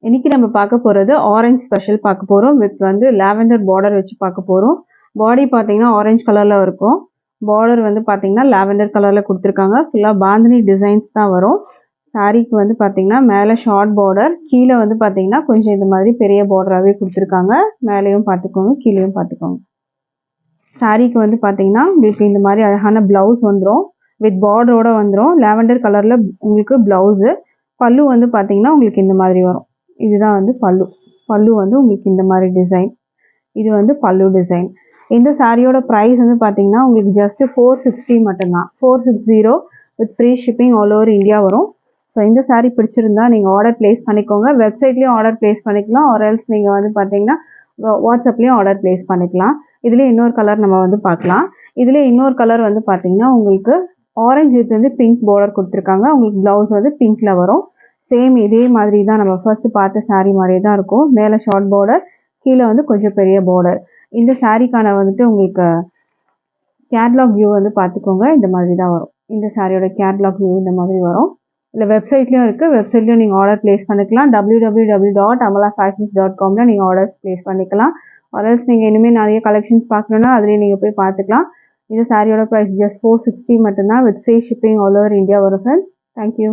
இன்னைக்கு நம்ம பார்க்க போகிறது ஆரஞ்ச் ஸ்பெஷல் பார்க்க போகிறோம். வித் வந்து லாவெண்டர் பார்டர் வச்சு பார்க்க போகிறோம். பாடி பார்த்தீங்கன்னா ஆரஞ்சு கலரில் இருக்கும். பார்டர் வந்து பார்த்தீங்கன்னா லாவெண்டர் கலரில் கொடுத்துருக்காங்க. ஃபுல்லாக பாந்தினி டிசைன்ஸ் தான் வரும். சாரீக்கு வந்து பார்த்தீங்கன்னா மேலே ஷார்ட் பார்டர், கீழே வந்து பார்த்தீங்கன்னா கொஞ்சம் இந்த மாதிரி பெரிய பார்டராகவே கொடுத்துருக்காங்க. மேலேயும் பார்த்துக்கோங்க, கீழேயும் பார்த்துக்கோங்க. சாரீக்கு வந்து பார்த்தீங்கன்னா உங்களுக்கு இந்த மாதிரி அழகான ப்ளவுஸ் வந்துடும். வித் பார்டரோட வந்துடும். லாவெண்டர் கலரில் உங்களுக்கு ப்ளவுஸு. பல்லு வந்து பார்த்தீங்கன்னா உங்களுக்கு இந்த மாதிரி வரும். இதுதான் வந்து பல்லு. பல்லு வந்து உங்களுக்கு இந்த மாதிரி டிசைன். இது வந்து பல்லு டிசைன். இந்த சாரியோட ப்ரைஸ் வந்து பார்த்தீங்கன்னா உங்களுக்கு ஜஸ்ட் 460 மட்டும்தான். 460 with free shipping all over India வரும். ஸோ இந்த சாரீ பிடிச்சிருந்தா நீங்கள் ஆர்டர் ப்ளேஸ் பண்ணிக்கோங்க. வெப்சைட்லேயும் ஆர்டர் ப்ளேஸ் பண்ணிக்கலாம். ஆர் எல்ஸ் நீங்கள் வந்து பார்த்தீங்கன்னா வாட்ஸ்அப்லேயும் ஆர்டர் ப்ளேஸ் பண்ணிக்கலாம். இதுலேயே இன்னொரு கலர் நம்ம வந்து பார்க்கலாம். இதுலேயே இன்னொரு கலர் வந்து பார்த்தீங்கன்னா உங்களுக்கு ஆரஞ்சு வித் வந்து பிங்க் பார்டர் கொடுத்துருக்காங்க. உங்களுக்கு ப்ளவுஸ் வந்து பிங்க்கில் வரும். சேம் இதே மாதிரி தான் நம்ம ஃபர்ஸ்ட் பார்த்த சாரீ மாதிரியே தான் இருக்கும். மேலே ஷார்ட் பார்டர், கீழே வந்து கொஞ்சம் பெரிய பார்டர். இந்த சாரீக்கான வந்துட்டு உங்களுக்கு கேட்லாக் வியூ வந்து பார்த்துக்கோங்க. இந்த மாதிரி தான் வரும். இந்த சாரியோட கேட்லாக் வியூ இந்த மாதிரி வரும். இல்லை வெப்சைட்லேயும் இருக்குது. வெப்சைட்லேயும் நீங்கள் ஆர்டர் ப்ளேஸ் பண்ணிக்கலாம். www.amalafashions.comல நீங்கள் ஆர்டர்ஸ் ப்ளேஸ் பண்ணிக்கலாம். ஆர்டர்ஸ் நீங்கள் இனிமேல் நிறைய கலெக்ஷன்ஸ் பார்க்கணுன்னா அதுலேயே நீங்கள் போய் பார்த்துக்கலாம். இந்த சாரியோட ப்ரைஸ் ஜஸ்ட் 460 மட்டும்தான். With free shipping all over India வரும் ஃப்ரெண்ட்ஸ். தேங்க்யூ.